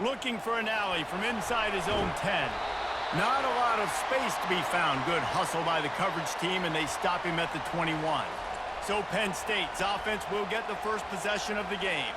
Looking for an alley from inside his own 10. Not a lot of space to be found. Good hustle by the coverage team, and they stop him at the 21. So Penn State's offense will get the first possession of the game.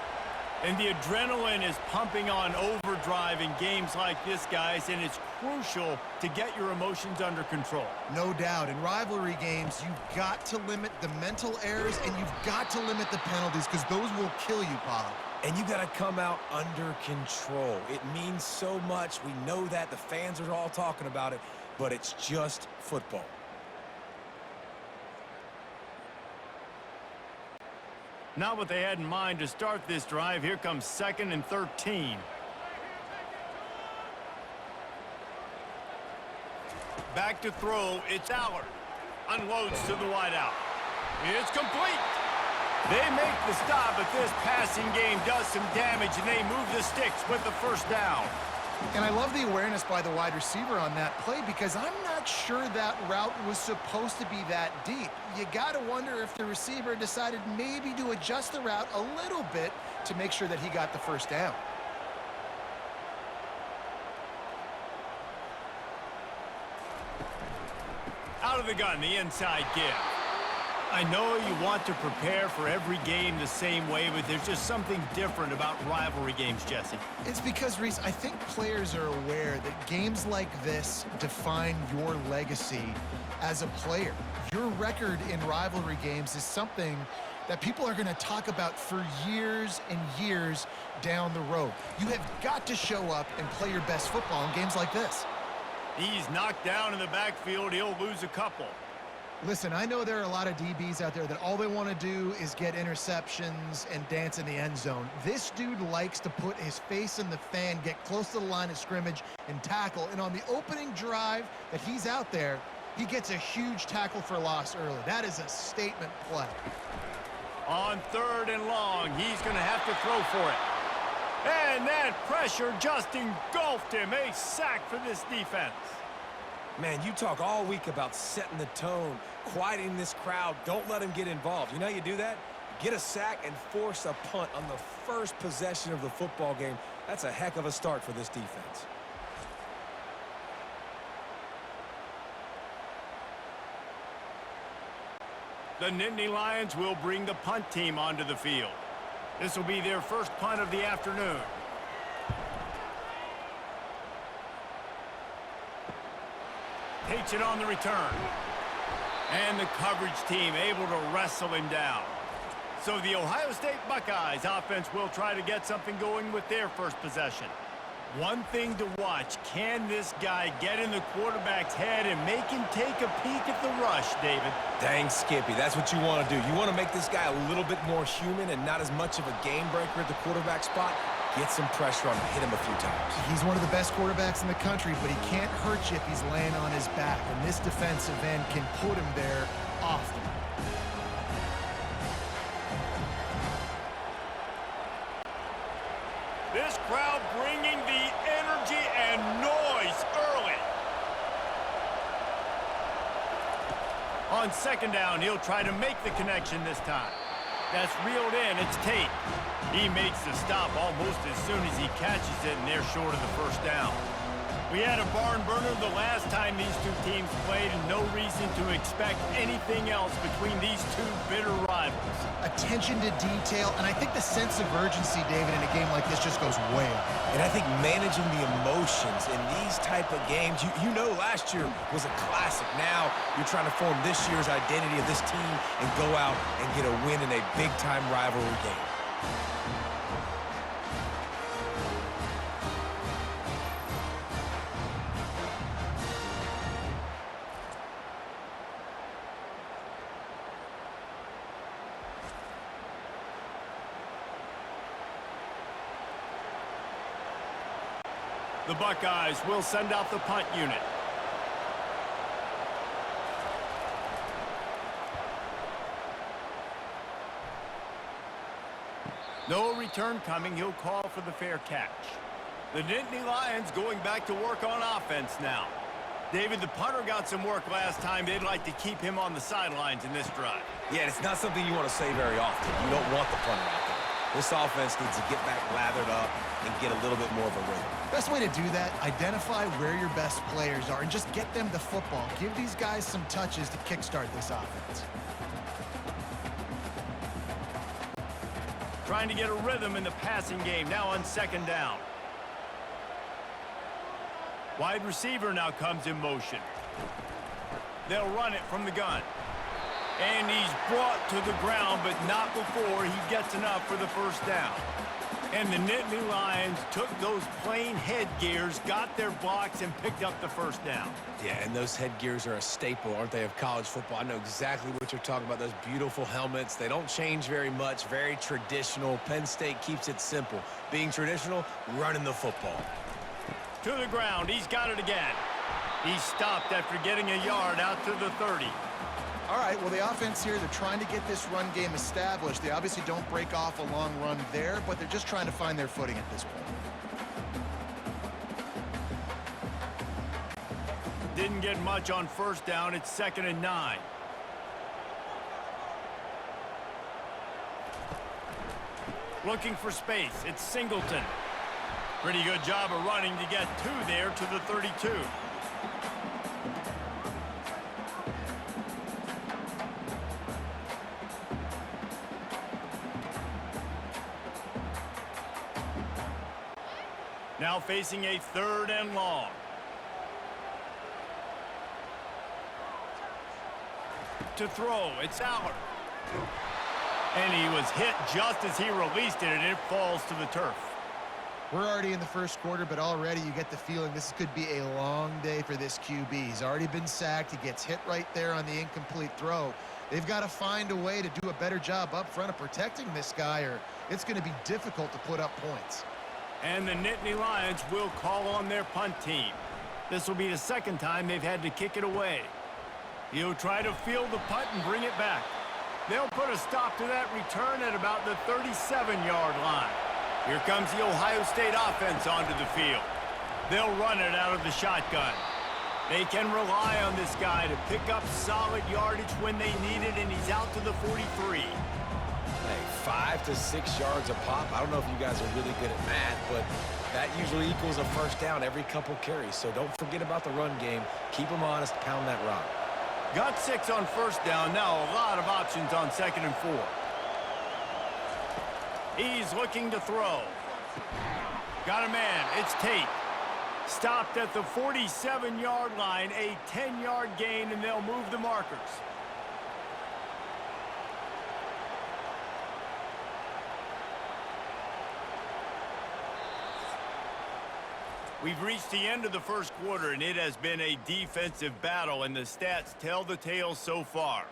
And the adrenaline is pumping on overdrive in games like this, guys, and it's crucial to get your emotions under control. No doubt. In rivalry games, you've got to limit the mental errors, and you've got to limit the penalties, because those will kill you, Pollock. And you got to come out under control. It means so much. We know that. The fans are all talking about it, but it's just football. Not what they had in mind to start this drive. Here comes 2nd and 13. Back to throw. It's Allard. Unloads to the wideout. It's complete. They make the stop, but this passing game does some damage, and they move the sticks with the first down. And I love the awareness by the wide receiver on that play, because I'm not sure that route was supposed to be that deep. You got to wonder if the receiver decided maybe to adjust the route a little bit to make sure that he got the first down. Out of the gun, the inside give. I know you want to prepare for every game the same way, but there's just something different about rivalry games, Jesse. It's because, Reese, I think players are aware that games like this define your legacy as a player. Your record in rivalry games is something that people are going to talk about for years and years down the road. You have got to show up and play your best football in games like this. He's knocked down in the backfield. He'll lose a couple. Listen, I know there are a lot of DBs out there that all they want to do is get interceptions and dance in the end zone. This dude likes to put his face in the fan, get close to the line of scrimmage, and tackle. And on the opening drive that he's out there, he gets a huge tackle for loss early. That is a statement play. On 3rd and long, he's going to have to throw for it. And that pressure just engulfed him. A sack for this defense. Man, you talk all week about setting the tone, quieting this crowd. Don't let them get involved. You know how you do that? Get a sack and force a punt on the first possession of the football game. That's a heck of a start for this defense. The Nittany Lions will bring the punt team onto the field. This will be their first punt of the afternoon. Takes it on the return. And the coverage team able to wrestle him down. So the Ohio State Buckeyes offense will try to get something going with their first possession. One thing to watch, can this guy get in the quarterback's head and make him take a peek at the rush, David? Dang, Skippy, that's what you want to do. You want to make this guy a little bit more human and not as much of a game breaker at the quarterback spot. Get some pressure on him, hit him a few times. He's one of the best quarterbacks in the country, but he can't hurt you if he's laying on his back, and this defensive end can put him there often. This crowd bringing the energy and noise early. On 2nd down, he'll try to make the connection this time. That's reeled in. It's Tate. He makes the stop almost as soon as he catches it, and they're short of the first down. We had a barn burner the last time these two teams played, and no reason to expect anything else between these two bitter rivals. Attention to detail, and I think the sense of urgency, David, in a game like this just goes way up. And I think managing the emotions in these type of games, you know last year was a classic. Now you're trying to form this year's identity of this team and go out and get a win in a big-time rivalry game. The Buckeyes will send out the punt unit. No return coming. He'll call for the fair catch. The Nittany Lions going back to work on offense now. David, the punter got some work last time. They'd like to keep him on the sidelines in this drive. Yeah, it's not something you want to say very often. You don't want the punter out there. This offense needs to get back lathered up and get a little bit more of a rhythm. Best way to do that, identify where your best players are and just get them the football. Give these guys some touches to kickstart this offense. Trying to get a rhythm in the passing game now on second down. Wide receiver now comes in motion. They'll run it from the gun. And he's brought to the ground, but not before he gets enough for the first down. And the Nittany Lions took those plain headgears, got their blocks, and picked up the first down. Yeah, and those headgears are a staple, aren't they, of college football? I know exactly what you're talking about, those beautiful helmets. They don't change very much, very traditional. Penn State keeps it simple. Being traditional, running the football. To the ground, he's got it again. He stopped after getting a yard out to the 30. All right, well, the offense here, they're trying to get this run game established. They obviously don't break off a long run there, but they're just trying to find their footing at this point. Didn't get much on first down. It's 2nd and 9. Looking for space. It's Singleton. Pretty good job of running to get two there to the 32. Now facing a 3rd and long. To throw, it's Aller. And he was hit just as he released it, and it falls to the turf. We're already in the first quarter, but already you get the feeling this could be a long day for this QB. He's already been sacked. He gets hit right there on the incomplete throw. They've got to find a way to do a better job up front of protecting this guy, or it's going to be difficult to put up points. And the Nittany Lions will call on their punt team. This will be the second time they've had to kick it away. He'll try to field the punt and bring it back. They'll put a stop to that return at about the 37-yard line. Here comes the Ohio State offense onto the field. They'll run it out of the shotgun. They can rely on this guy to pick up solid yardage when they need it, and he's out to the 43. Hey, 5 to 6 yards a pop. I don't know if you guys are really good at math, but that usually equals a first down every couple carries. So don't forget about the run game. Keep them honest. Pound that rock. Got 6 on first down. Now a lot of options on 2nd and 4. He's looking to throw. Got a man. It's Tate. Stopped at the 47-yard line. A 10-yard gain, and they'll move the markers. We've reached the end of the first quarter, and it has been a defensive battle, and the stats tell the tale so far.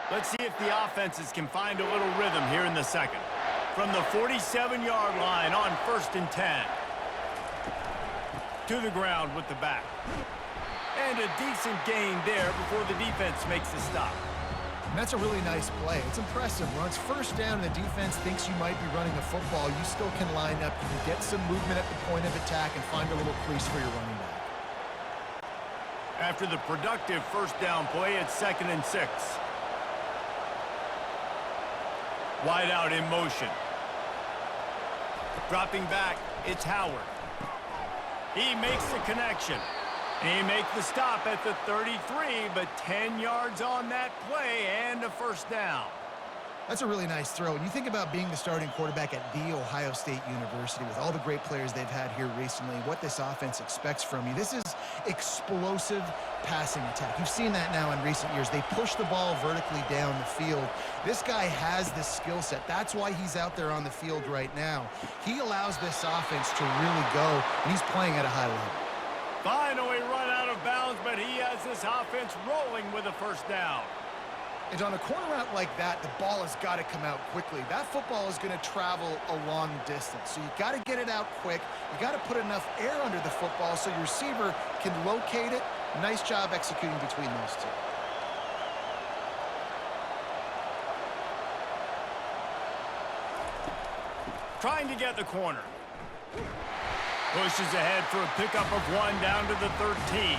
Let's see if the offenses can find a little rhythm here in the second. From the 47-yard line on 1st and 10. To the ground with the back. And a decent gain there before the defense makes the stop. And that's a really nice play. It's impressive. When it's first down and the defense thinks you might be running the football, you still can line up. You can get some movement at the point of attack and find a little crease for your running back. After the productive first down play, it's 2nd and 6. Wide out in motion. Dropping back, it's Howard. He makes the connection. He makes the stop at the 33, but 10 yards on that play and a first down. That's a really nice throw. And you think about being the starting quarterback at The Ohio State University with all the great players they've had here recently, what this offense expects from you. This is explosive passing attack. You've seen that now in recent years. They push the ball vertically down the field. This guy has this skill set. That's why he's out there on the field right now. He allows this offense to really go, and he's playing at a high level. Finally run out of bounds, but he has this offense rolling with a first down. And on a corner route like that, the ball has got to come out quickly. That football is going to travel a long distance. So you got to get it out quick. You got to put enough air under the football so your receiver can locate it. Nice job executing between those two. Trying to get the corner. Pushes ahead for a pickup of 1 down to the 13.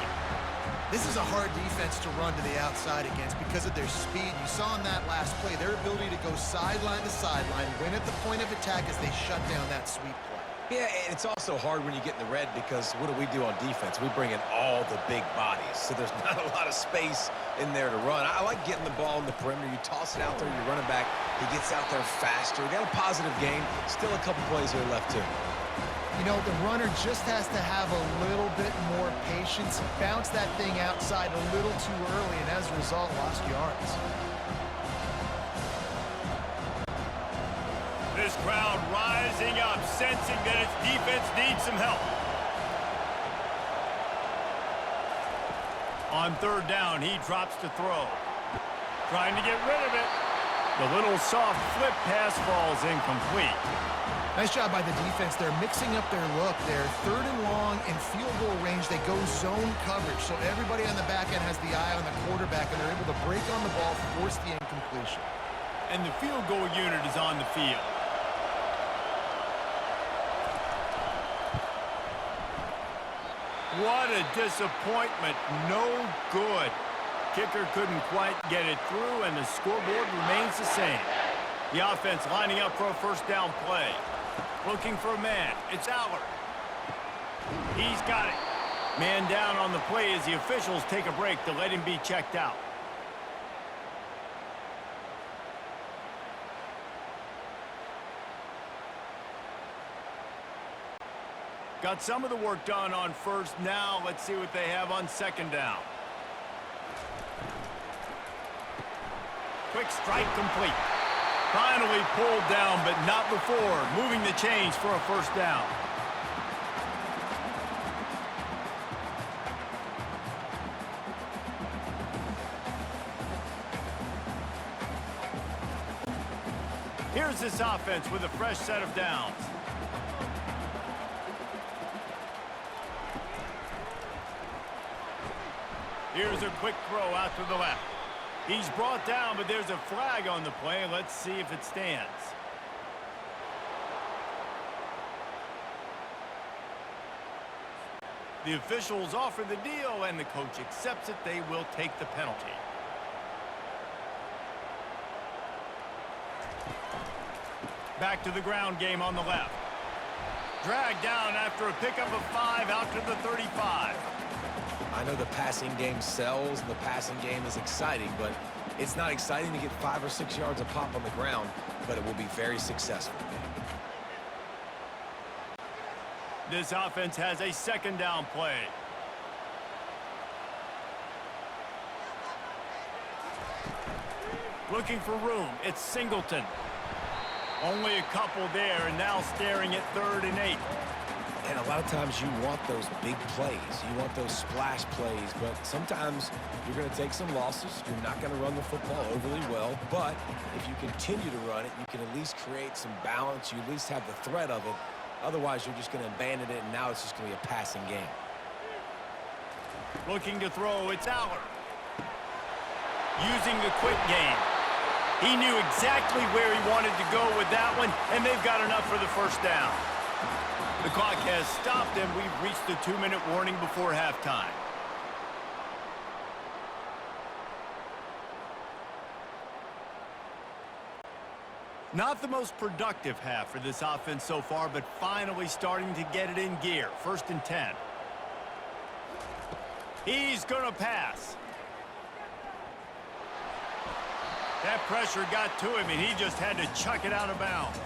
This is a hard defense to run to the outside against because of their speed. You saw in that last play their ability to go sideline to sideline, win at the point of attack as they shut down that sweep play. Yeah, and it's also hard when you get in the red because what do on defense? We bring in all the big bodies, so there's not a lot of space in there to run. I like getting the ball in the perimeter. You toss it out there, you're running back. He gets out there faster. Got a positive game. Still a couple plays here left, too. You know, the runner just has to have a little bit more patience. Bounce that thing outside a little too early, and as a result, lost yards. This crowd rising up, sensing that its defense needs some help. On third down, he drops to throw. Trying to get rid of it. The little soft flip pass falls incomplete. Nice job by the defense. They're mixing up their look. They're third and long in field goal range. They go zone coverage, so everybody on the back end has the eye on the quarterback, and they're able to break on the ball, force the incompletion. And the field goal unit is on the field. What a disappointment. No good. Kicker couldn't quite get it through, and the scoreboard remains the same. The offense lining up for a first down play. Looking for a man. It's Aller. He's got it. Man down on the play as the officials take a break to let him be checked out. Got some of the work done on first. Now let's see what they have on second down. Quick strike complete. Finally pulled down, but not before. Moving the chains for a first down. Here's this offense with a fresh set of downs. Here's a quick throw out to the left. He's brought down, but there's a flag on the play. Let's see if it stands. The officials offer the deal, and the coach accepts it. They will take the penalty. Back to the ground game on the left. Dragged down after a pickup of 5 out to the 35. I know the passing game sells, and the passing game is exciting, but it's not exciting to get 5 or 6 yards a pop on the ground, but it will be very successful. This offense has a second down play. Looking for room. It's Singleton. Only a couple there, and now staring at 3rd and 8. And a lot of times you want those big plays. You want those splash plays, but sometimes you're going to take some losses. You're not going to run the football overly well, but if you continue to run it, you can at least create some balance. You at least have the threat of it. Otherwise, you're just going to abandon it, and now it's just going to be a passing game. Looking to throw, it's Aller. Using the quick game. He knew exactly where he wanted to go with that one, and they've got enough for the first down. The clock has stopped, and we've reached the 2-minute warning before halftime. Not the most productive half for this offense so far, but finally starting to get it in gear. 1st and 10. He's going to pass. That pressure got to him, and he just had to chuck it out of bounds.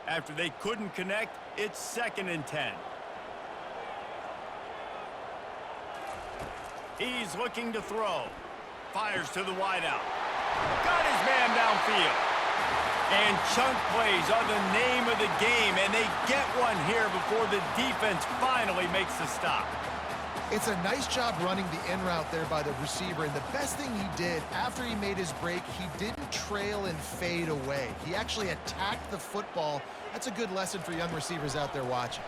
After they couldn't connect, it's 2nd and 10. He's looking to throw. Fires to the wideout. Got his man downfield. And chunk plays are the name of the game, and they get one here before the defense finally makes the stop. It's a nice job running the in route there by the receiver, and the best thing he did after he made his break, he didn't trail and fade away. He actually attacked the football. That's a good lesson for young receivers out there watching.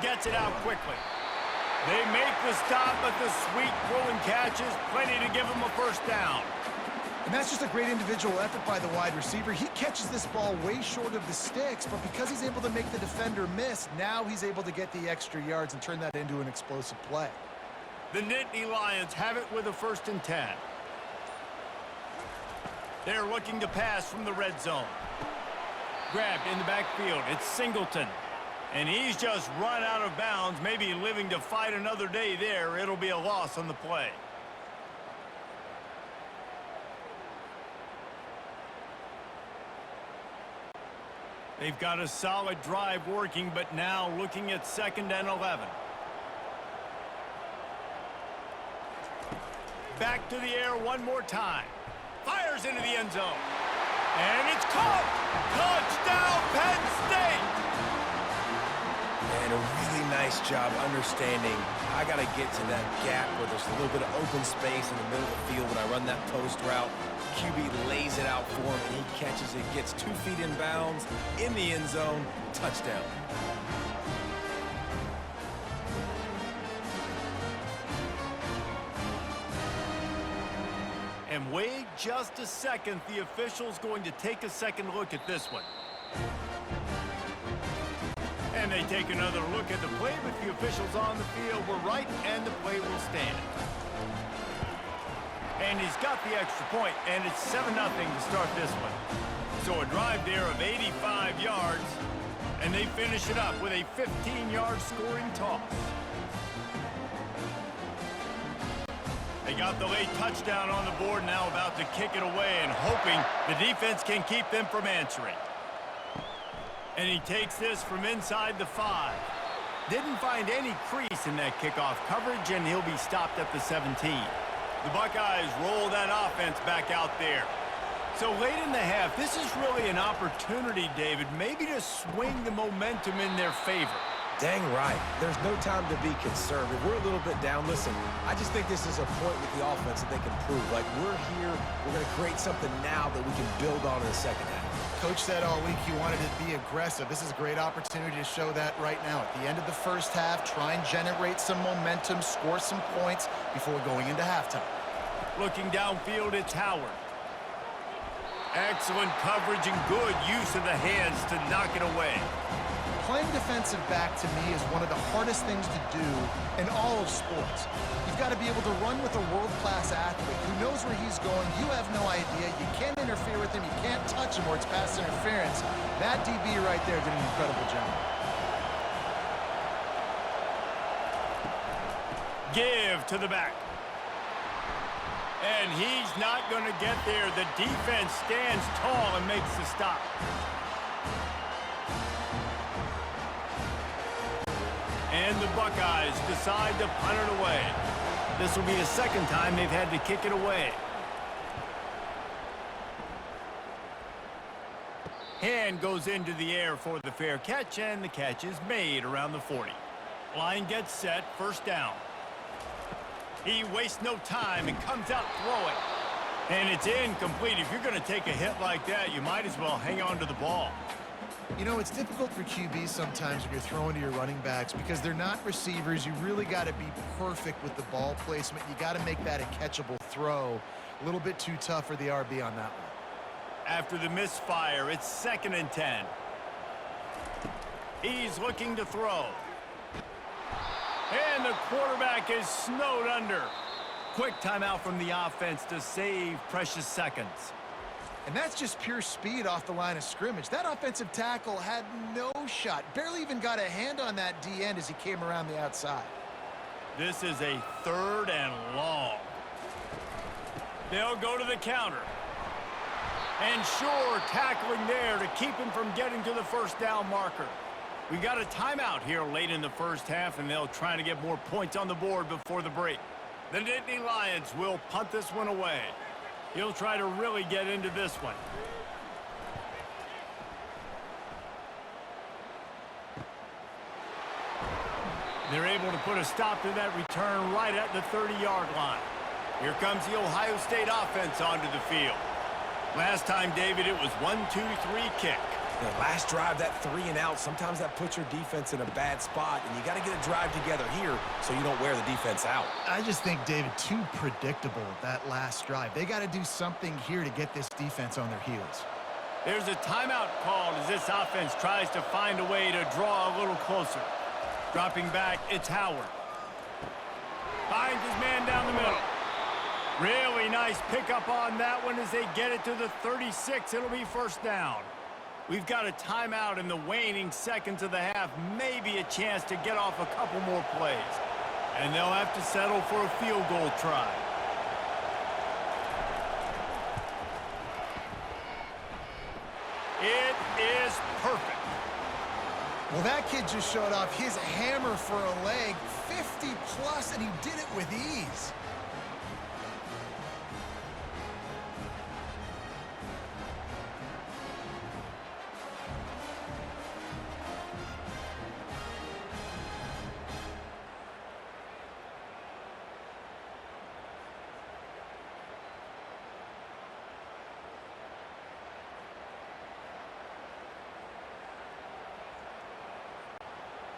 Gets it out quickly. They make the stop, but the sweet throw and catch is plenty to give them a first down. And that's just a great individual effort by the wide receiver. He catches this ball way short of the sticks, but because he's able to make the defender miss, now he's able to get the extra yards and turn that into an explosive play. The Nittany Lions have it with a 1st and 10. They're looking to pass from the red zone. Grabbed in the backfield. It's Singleton. And he's just run out of bounds, maybe living to fight another day there. It'll be a loss on the play. They've got a solid drive working, but now looking at 2nd and 11. Back to the air one more time. Fires into the end zone. And it's caught! Touchdown, Penn State! And a really nice job understanding I got to get to that gap where there's a little bit of open space in the middle of the field when I run that post route. QB lays it out for him, and he catches it, gets 2 feet in bounds, in the end zone, touchdown. And wait just a second, the official's going to take a second look at this one. And they take another look at the play, but the officials on the field were right, and the play will stand. And he's got the extra point, and it's 7-0 to start this one. So a drive there of 85 yards, and they finish it up with a 15-yard scoring toss. They got the late touchdown on the board, now about to kick it away and hoping the defense can keep them from answering. And he takes this from inside the 5. Didn't find any crease in that kickoff coverage, and he'll be stopped at the 17. The Buckeyes roll that offense back out there. So late in the half, this is really an opportunity, David, maybe to swing the momentum in their favor. Dang right. There's no time to be concerned. If we're a little bit down, listen, I just think this is a point with the offense that they can prove. Like, we're here, we're going to create something now that we can build on in the second half. Coach said all week he wanted to be aggressive. This is a great opportunity to show that right now. At the end of the first half, try and generate some momentum, score some points before going into halftime. Looking downfield, it's Howard. Excellent coverage and good use of the hands to knock it away. Playing defensive back, to me, is one of the hardest things to do in all of sports. You've got to be able to run with a world-class athlete who knows where he's going. You have no idea. You can't interfere with him. You can't touch him, or it's pass interference. That DB right there did an incredible job. Give to the back. And he's not going to get there. The defense stands tall and makes the stop. And the Buckeyes decide to punt it away. This will be the second time they've had to kick it away. Hand goes into the air for the fair catch, and the catch is made around the 40. Line gets set, 1st down. He wastes no time and comes out throwing. And it's incomplete. If you're going to take a hit like that, you might as well hang on to the ball. You know, it's difficult for QBs sometimes when you're throwing to your running backs because they're not receivers. You really got to be perfect with the ball placement. You got to make that a catchable throw. A little bit too tough for the RB on that one. After the misfire, it's 2nd and 10. He's looking to throw. And the quarterback is snowed under. Quick timeout from the offense to save precious seconds. And that's just pure speed off the line of scrimmage. That offensive tackle had no shot. Barely even got a hand on that D-end as he came around the outside. This is a 3rd and long. They'll go to the counter. And sure, tackling there to keep him from getting to the 1st down marker. We got a timeout here late in the first half, and they'll try to get more points on the board before the break. The Nittany Lions will punt this one away. He'll try to really get into this one. They're able to put a stop to that return right at the 30-yard line. Here comes the Ohio State offense onto the field. Last time, David, it was 1-2-3 kick. Last drive, that 3 and out, sometimes that puts your defense in a bad spot, and you got to get a drive together here so you don't wear the defense out. I just think, David, too predictable, that last drive. They got to do something here to get this defense on their heels. There's a timeout called as this offense tries to find a way to draw a little closer. Dropping back, it's Howard. Finds his man down the middle. Really nice pickup on that one as they get it to the 36. It'll be first down. We've got a timeout in the waning seconds of the half. Maybe a chance to get off a couple more plays. And they'll have to settle for a field goal try. It is perfect. Well, that kid just showed off his hammer for a leg, 50+, and he did it with ease.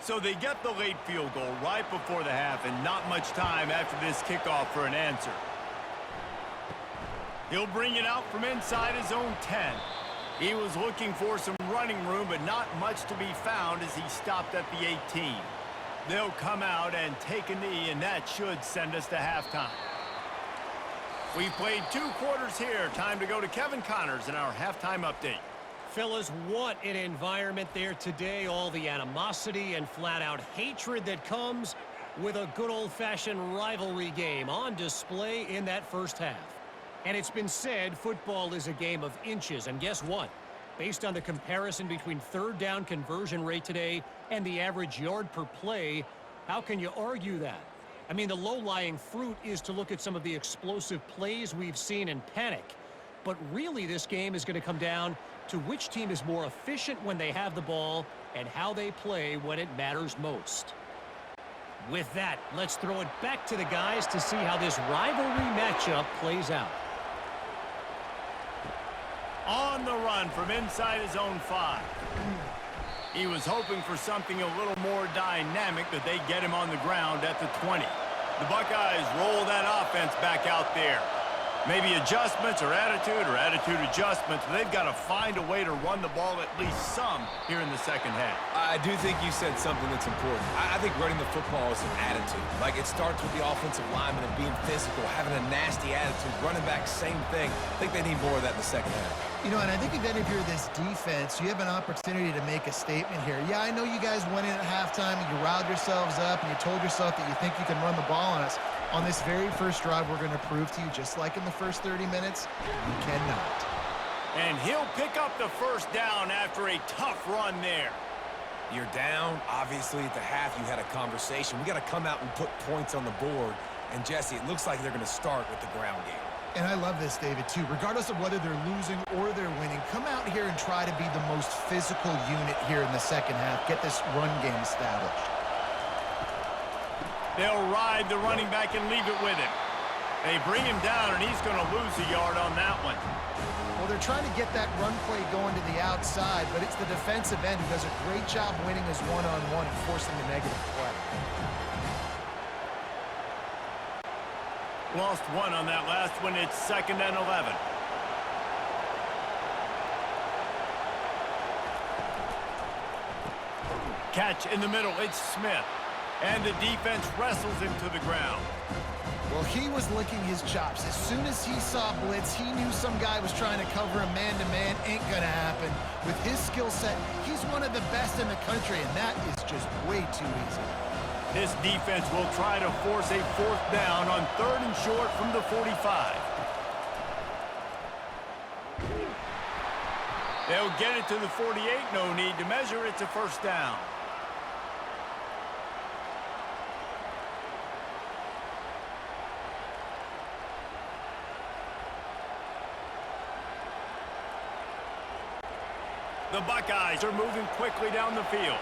So they get the late field goal right before the half and not much time after this kickoff for an answer. He'll bring it out from inside his own 10. He was looking for some running room, but not much to be found as he stopped at the 18. They'll come out and take a knee, and that should send us to halftime. We've played 2 quarters here. Time to go to Kevin Connors in our halftime update. Fellas, what an environment there today. All the animosity and flat-out hatred that comes with a good old-fashioned rivalry game on display in that first half. And it's been said football is a game of inches. And guess what? Based on the comparison between third down conversion rate today and the average yard per play, how can you argue that? I mean, the low-lying fruit is to look at some of the explosive plays we've seen in panic. But really, this game is going to come down to which team is more efficient when they have the ball and how they play when it matters most. With that, let's throw it back to the guys to see how this rivalry matchup plays out. On the run from inside his own 5. He was hoping for something a little more dynamic, but they get him on the ground at the 20. The Buckeyes roll that offense back out there. Maybe adjustments or attitude adjustments. But they've got to find a way to run the ball at least some here in the second half. I do think you said something that's important. I think running the football is an attitude. Like, it starts with the offensive lineman and being physical, having a nasty attitude. Running back, same thing. I think they need more of that in the second half. You know, and I think then if you're this defense, you have an opportunity to make a statement here. Yeah, I know you guys went in at halftime and you riled yourselves up and you told yourself that you think you can run the ball on us. On this very first drive, we're going to prove to you, just like in the first 30 minutes, you cannot. And he'll pick up the first down after a tough run there. You're down. Obviously, at the half, you had a conversation. We got to come out and put points on the board. And, Jesse, it looks like they're going to start with the ground game. And I love this, David, too. Regardless of whether they're losing or they're winning, come out here and try to be the most physical unit here in the second half. Get this run game established. They'll ride the running back and leave it with him. They bring him down, and he's going to lose a yard on that one. Well, they're trying to get that run play going to the outside, but it's the defensive end who does a great job winning his one-on-one and forcing the negative play. Lost one on that last one. It's 2nd and 11. Catch in the middle. It's Smith. And the defense wrestles him to the ground. Well, he was licking his chops. As soon as he saw blitz, he knew some guy was trying to cover him man-to-man. Ain't gonna happen. With his skill set, he's one of the best in the country, and that is just way too easy. This defense will try to force a 4th down on 3rd and short from the 45. They'll get it to the 48. No need to measure. It's a first down. The Buckeyes are moving quickly down the field.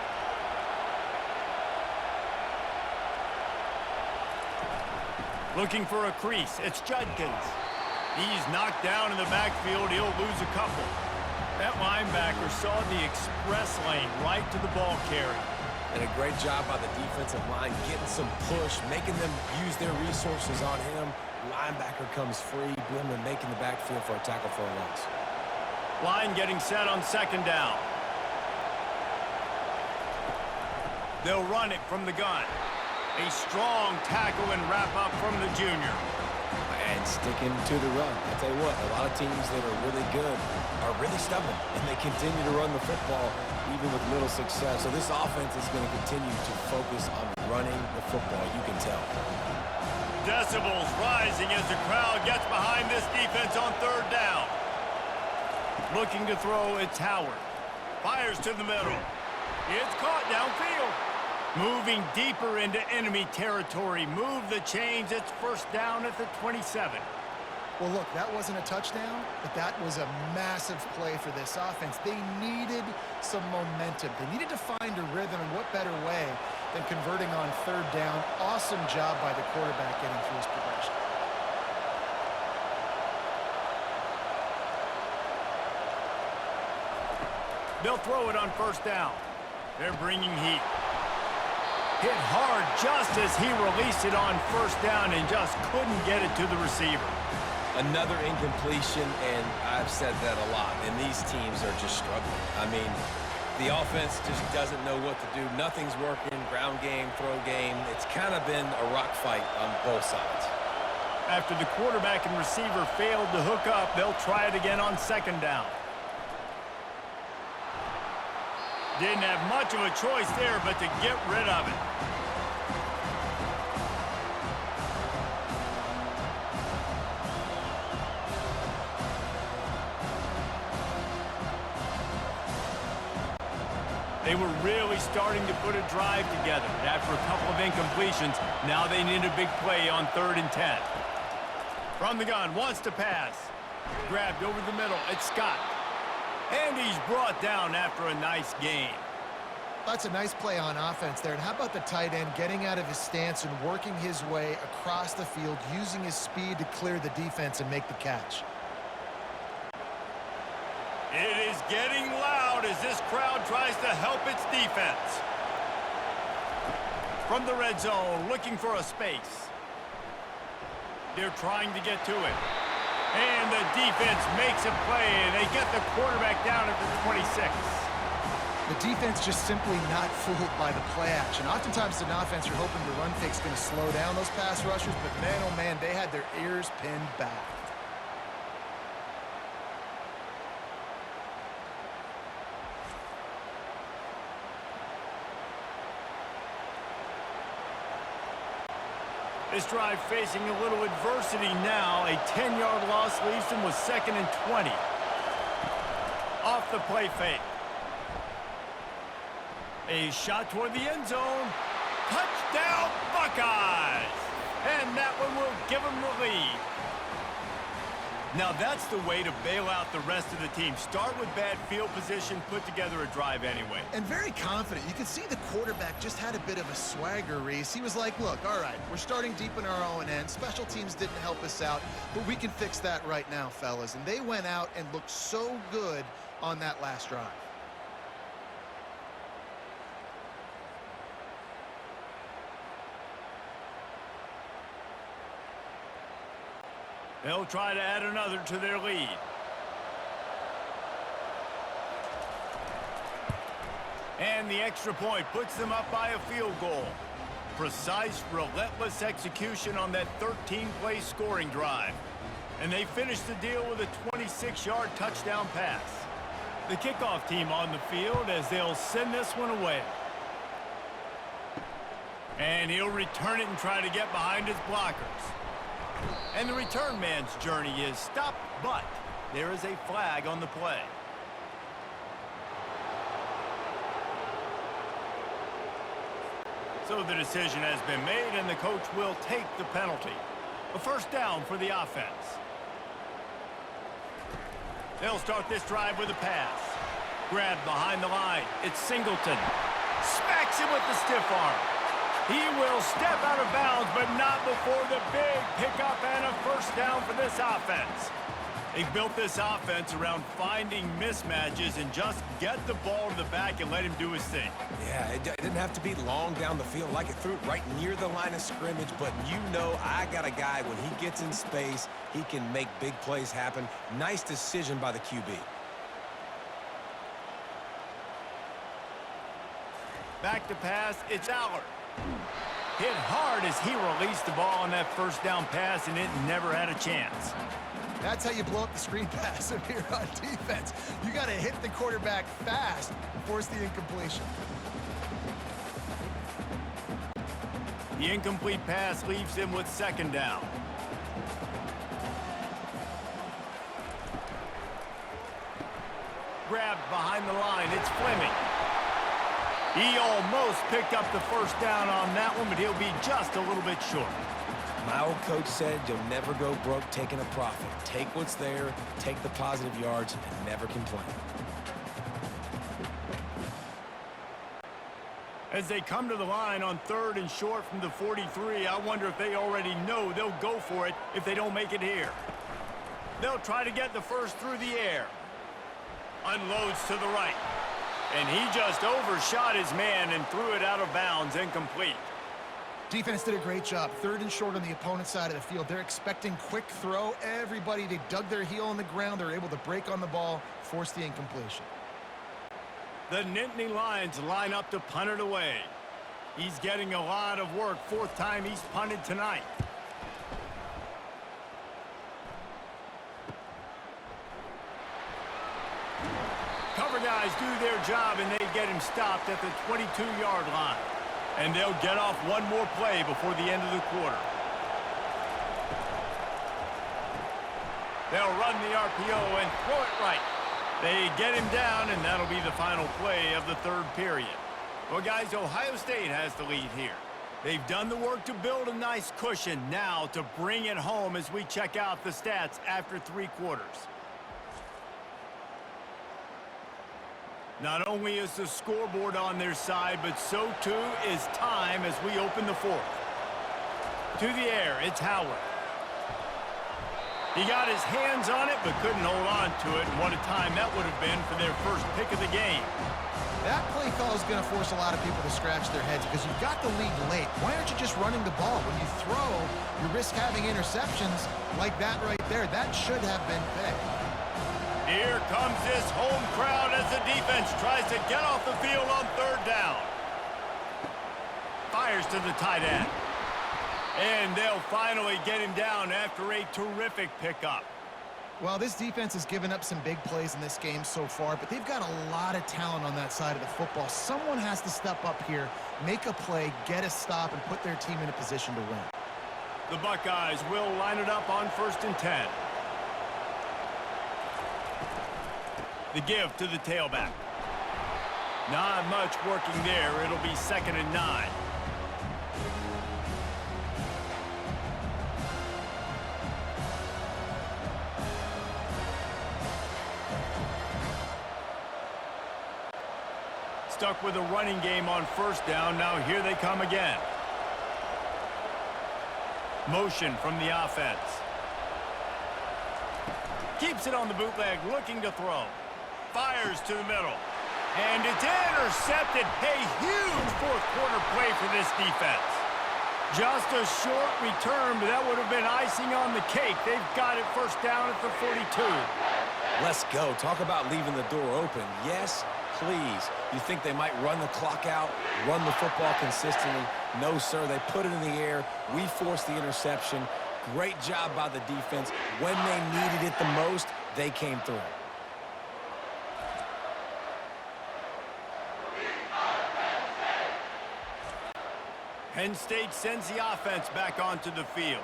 Looking for a crease. It's Judkins. He's knocked down in the backfield. He'll lose a couple. That linebacker saw the express lane right to the ball carrier. And a great job by the defensive line getting some push, making them use their resources on him. Linebacker comes free, boom, and making the backfield for a tackle for a loss. Line getting set on second down. They'll run it from the gun. A strong tackle and wrap-up from the junior. And sticking to the run. I tell you what, a lot of teams that are really good are really stubborn, and they continue to run the football even with little success. So this offense is going to continue to focus on running the football, you can tell. Decibels rising as the crowd gets behind this defense on third down. Looking to throw, it's Howard. Fires to the middle. It's caught downfield. Moving deeper into enemy territory. Move the chains. It's first down at the 27. Well, look, that wasn't a touchdown, but that was a massive play for this offense. They needed some momentum. They needed to find a rhythm, and what better way than converting on third down. Awesome job by the quarterback getting through his progression. They'll throw it on first down. They're bringing heat. Hit hard just as he released it on first down and just couldn't get it to the receiver. Another incompletion, and I've said that a lot, and these teams are just struggling. I mean, the offense just doesn't know what to do. Nothing's working, ground game, throw game. It's kind of been a rock fight on both sides. After the quarterback and receiver failed to hook up, they'll try it again on second down. Didn't have much of a choice there but to get rid of it. They were really starting to put a drive together. After a couple of incompletions, now they need a big play on 3rd and 10. From the gun, wants to pass. Grabbed over the middle, it's Scott. And he's brought down after a nice gain. That's a nice play on offense there. And how about the tight end getting out of his stance and working his way across the field, using his speed to clear the defense and make the catch. It is getting loud as this crowd tries to help its defense. From the red zone, looking for a space. They're trying to get to it. And the defense makes a play, and they get the quarterback down at the 26. The defense just simply not fooled by the play action. Oftentimes, an offense you're hoping the run fake's going to slow down those pass rushers, but man, oh man, they had their ears pinned back. This drive facing a little adversity now. A 10-yard loss leaves them with 2nd and 20. Off the play fake. A shot toward the end zone. Touchdown, Buckeyes! And that one will give them the lead. Now that's the way to bail out the rest of the team. Start with bad field position, put together a drive anyway. And very confident. You can see the quarterback just had a bit of a swagger, Reese. He was like, look, all right, we're starting deep in our own end. Special teams didn't help us out, but we can fix that right now, fellas. And they went out and looked so good on that last drive. They'll try to add another to their lead. And the extra point puts them up by a field goal. Precise, relentless execution on that 13-play scoring drive. And they finish the deal with a 26-yard touchdown pass. The kickoff team on the field as they'll send this one away. And he'll return it and try to get behind his blockers. And the return man's journey is stopped, but there is a flag on the play. So the decision has been made, and the coach will take the penalty. A first down for the offense. They'll start this drive with a pass. Grabbed behind the line. It's Singleton. Smacks him with the stiff arm. He will step out of bounds, but not before the big pickup and a first down for this offense. They've built this offense around finding mismatches and just get the ball to the back and let him do his thing. Yeah, it didn't have to be long down the field. Like it threw it right near the line of scrimmage, but you know I got a guy, when he gets in space, he can make big plays happen. Nice decision by the QB. Back to pass, it's Allard. Hit hard as he released the ball on that first down pass, and it never had a chance. That's how you blow up the screen pass if you're on defense. You got to hit the quarterback fast and force the incompletion. The incomplete pass leaves him with second down. Grabbed behind the line, it's Fleming. He almost picked up the first down on that one, but he'll be just a little bit short. My old coach said you'll never go broke taking a profit. Take what's there, take the positive yards, and never complain. As they come to the line on 3rd and short from the 43, I wonder if they already know they'll go for it if they don't make it here. They'll try to get the first through the air. Unloads to the right. And he just overshot his man and threw it out of bounds, incomplete. Defense did a great job. 3rd and short on the opponent's side of the field. They're expecting quick throw. Everybody, they dug their heel on the ground. They're able to break on the ball, force the incompletion. The Nittany Lions line up to punt it away. He's getting a lot of work. 4th time he's punted tonight. Cover guys do their job, and they get him stopped at the 22-yard line. And they'll get off one more play before the end of the quarter. They'll run the RPO and throw it right. They get him down, and that'll be the final play of the 3rd period. Well, guys, Ohio State has the lead here. They've done the work to build a nice cushion. Now to bring it home as we check out the stats after 3 quarters. Not only is the scoreboard on their side, but so too is time as we open the 4th. To the air, it's Howard. He got his hands on it, but couldn't hold on to it. And what a time that would have been for their first pick of the game. That play call is going to force a lot of people to scratch their heads because you've got the lead late. Why aren't you just running the ball? When you throw, you risk having interceptions like that right there. That should have been picked. Here comes this home crowd as the defense tries to get off the field on 3rd down. Fires to the tight end. And they'll finally get him down after a terrific pickup. Well, this defense has given up some big plays in this game so far, but they've got a lot of talent on that side of the football. Someone has to step up here, make a play, get a stop, and put their team in a position to win. The Buckeyes will line it up on 1st and 10. The give to the tailback. Not much working there. It'll be 2nd and 9. Stuck with a running game on 1st down. Now here they come again. Motion from the offense. Keeps it on the bootleg, looking to throw. Fires to the middle. And it's intercepted. A huge 4th quarter play for this defense. Just a short return, but that would have been icing on the cake. They've got it 1st down at the 42. Let's go. Talk about leaving the door open. Yes, please. You think they might run the clock out, run the football consistently? No, sir. They put it in the air. We forced the interception. Great job by the defense. When they needed it the most, they came through. Penn State sends the offense back onto the field.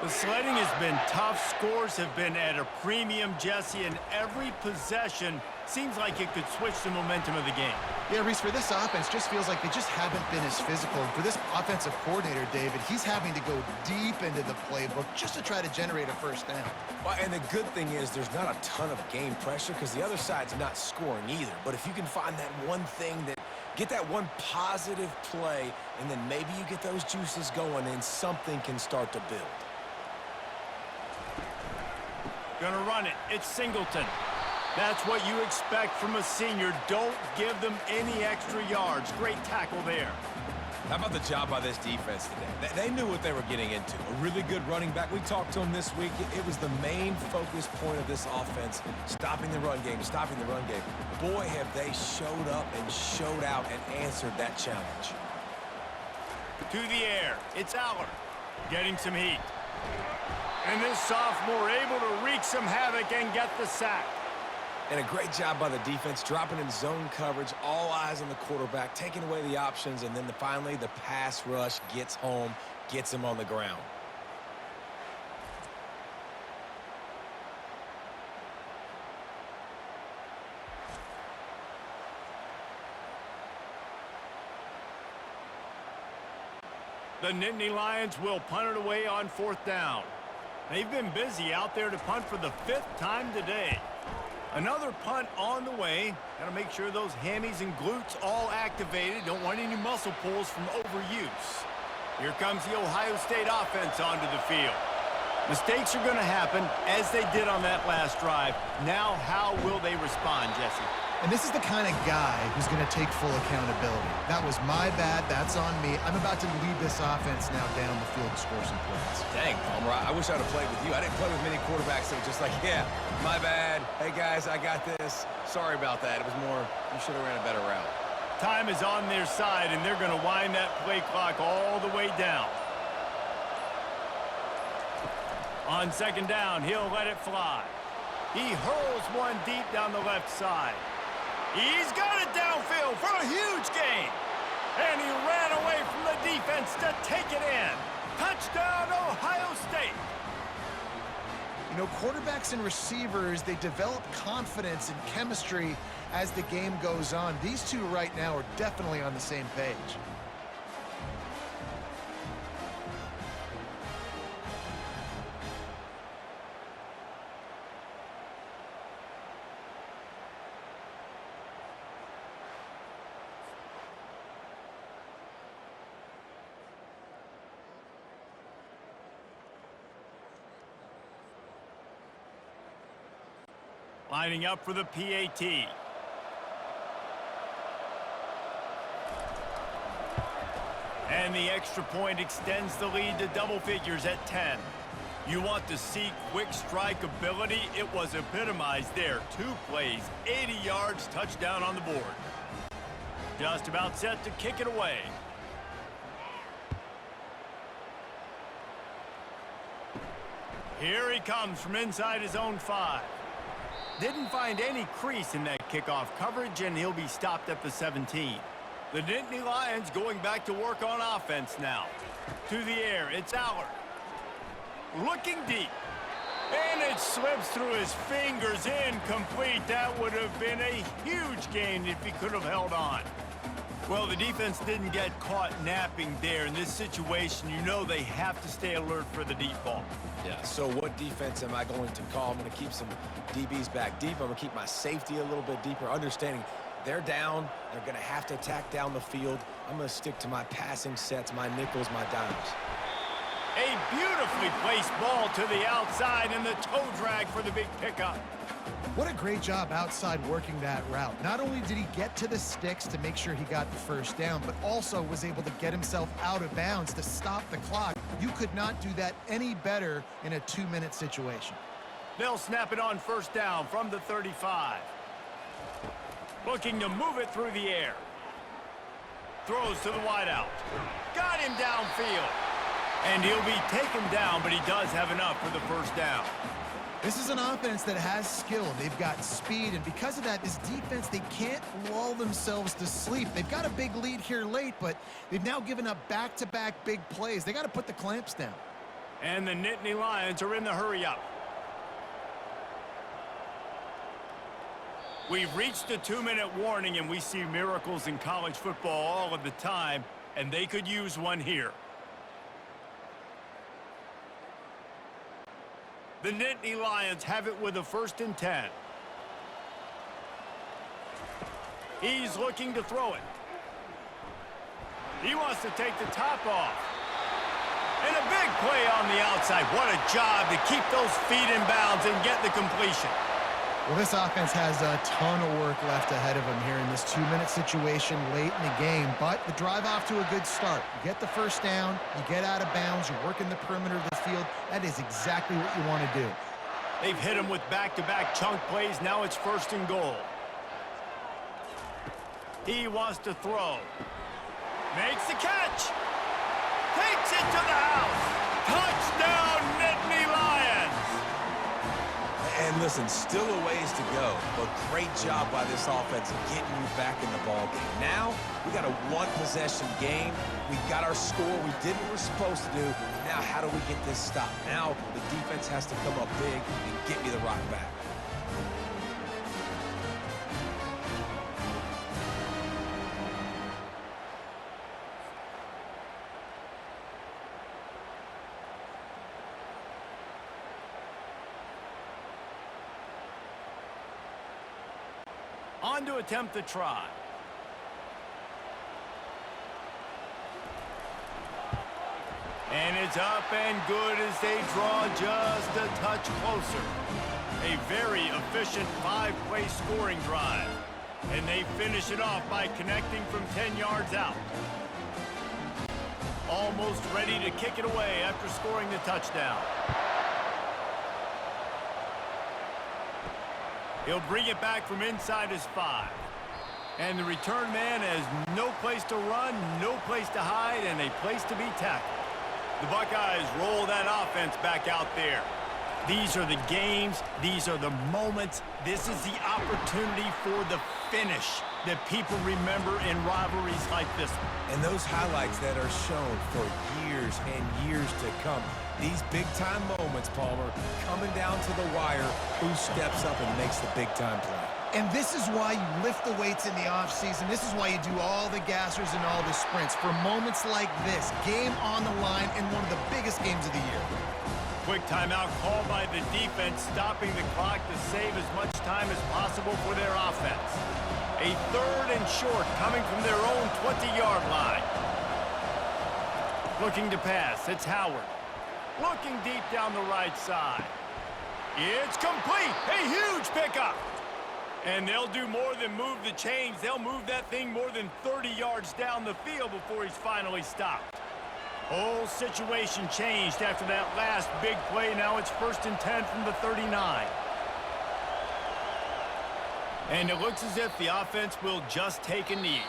The sledding has been tough. Scores have been at a premium, Jesse, and every possession seems like it could switch the momentum of the game. Yeah, Reese, for this offense, just feels like they just haven't been as physical. And for this offensive coordinator, David, he's having to go deep into the playbook just to try to generate a 1st down. Well, and the good thing is there's not a ton of game pressure because the other side's not scoring either. But if you can find that one thing that get that one positive play, and then maybe you get those juices going and something can start to build. Gonna run it. It's Singleton. That's what you expect from a senior. Don't give them any extra yards. Great tackle there. How about the job by this defense today? They knew what they were getting into. A really good running back. We talked to him this week. It was the main focus point of this offense, stopping the run game, stopping the run game. Boy, have they showed up and showed out and answered that challenge. To the air. It's Aller. Getting some heat. And this sophomore able to wreak some havoc and get the sack. And a great job by the defense, dropping in zone coverage, all eyes on the quarterback, taking away the options, and then finally the pass rush gets home, gets him on the ground. The Nittany Lions will punt it away on 4th down. They've been busy out there to punt for the 5th time today. Another punt on the way. Got to make sure those hammies and glutes all activated. Don't want any muscle pulls from overuse. Here comes the Ohio State offense onto the field. Mistakes are going to happen, as they did on that last drive. Now, how will they respond, Jesse? And this is the kind of guy who's going to take full accountability. That was my bad. That's on me. I'm about to lead this offense now down the field and score some points. Dang, Palmer, I wish I'd have played with you. I didn't play with many quarterbacks that were just like, yeah, my bad. Hey, guys, I got this. Sorry about that. It was more, you should have ran a better route. Time is on their side, and they're going to wind that play clock all the way down. On 2nd down, he'll let it fly. He hurls one deep down the left side. He's got it downfield for a huge gain. And he ran away from the defense to take it in. Touchdown, Ohio State. You know, quarterbacks and receivers, they develop confidence and chemistry as the game goes on. These two right now are definitely on the same page. Lining up for the PAT. And the extra point extends the lead to double figures at 10. You want to see quick strike ability? It was epitomized there. 2 plays, 80 yards, touchdown on the board. Just about set to kick it away. Here he comes from inside his own 5. Didn't find any crease in that kickoff coverage, and he'll be stopped at the 17. The Nittany Lions going back to work on offense now. To the air, it's Aller. Looking deep. And it slips through his fingers, incomplete. That would have been a huge gain if he could have held on. Well, the defense didn't get caught napping there. In this situation, you know they have to stay alert for the deep ball. Yeah, so what defense am I going to call? I'm going to keep some DBs back deep. I'm going to keep my safety a little bit deeper, understanding they're down. They're going to have to attack down the field. I'm going to stick to my passing sets, my nickels, my dimes. A beautifully placed ball to the outside, and the toe drag for the big pickup. What a great job outside working that route. Not only did he get to the sticks to make sure he got the 1st down, but also was able to get himself out of bounds to stop the clock. You could not do that any better in a 2-minute situation. They'll snap it on 1st down from the 35. Looking to move it through the air. Throws to the wideout. Got him downfield. And he'll be taken down, but he does have enough for the 1st down. This is an offense that has skill. They've got speed, and because of that, this defense, they can't lull themselves to sleep. They've got a big lead here late, but they've now given up back-to-back big plays. They got to put the clamps down. And the Nittany Lions are in the hurry-up. We've reached a 2-minute warning, and we see miracles in college football all of the time, and they could use one here. The Nittany Lions have it with a 1st and 10. He's looking to throw it. He wants to take the top off. And a big play on the outside. What a job to keep those feet in bounds and get the completion. Well, this offense has a ton of work left ahead of them here in this 2-minute situation late in the game, but the drive off to a good start. You get the first down, you get out of bounds, you work in the perimeter of the field. That is exactly what you want to do. They've hit him with back-to-back chunk plays. Now it's 1st and goal. He wants to throw. Makes the catch. Takes it to the house. Touchdown, Nittany Lions. And listen, still a ways to go, but great job by this offense getting you back in the ball game. Now, we got a one-possession game. We got our score. We did what we're supposed to do. Now, how do we get this stopped? Now, the defense has to come up big and get me the rock back. On to attempt the try. And it's up and good as they draw just a touch closer. A very efficient 5-play scoring drive. And they finish it off by connecting from 10 yards out. Almost ready to kick it away after scoring the touchdown. He'll bring it back from inside his 5. And the return man has no place to run, no place to hide, and a place to be tackled. The Buckeyes roll that offense back out there. These are the games. These are the moments. This is the opportunity for the finish that people remember in rivalries like this one. And those highlights that are shown for years and years to come. These big-time moments, Palmer, coming down to the wire, who steps up and makes the big-time play. And this is why you lift the weights in the offseason. This is why you do all the gassers and all the sprints. For moments like this, game on the line in one of the biggest games of the year. Quick timeout called by the defense, stopping the clock to save as much time as possible for their offense. A 3rd and short coming from their own 20-yard line. Looking to pass, it's Howard. Looking deep down the right side. It's complete. A huge pickup. And they'll do more than move the chains. They'll move that thing more than 30 yards down the field before he's finally stopped. Whole situation changed after that last big play. Now it's 1st and 10 from the 39. And it looks as if the offense will just take a knee.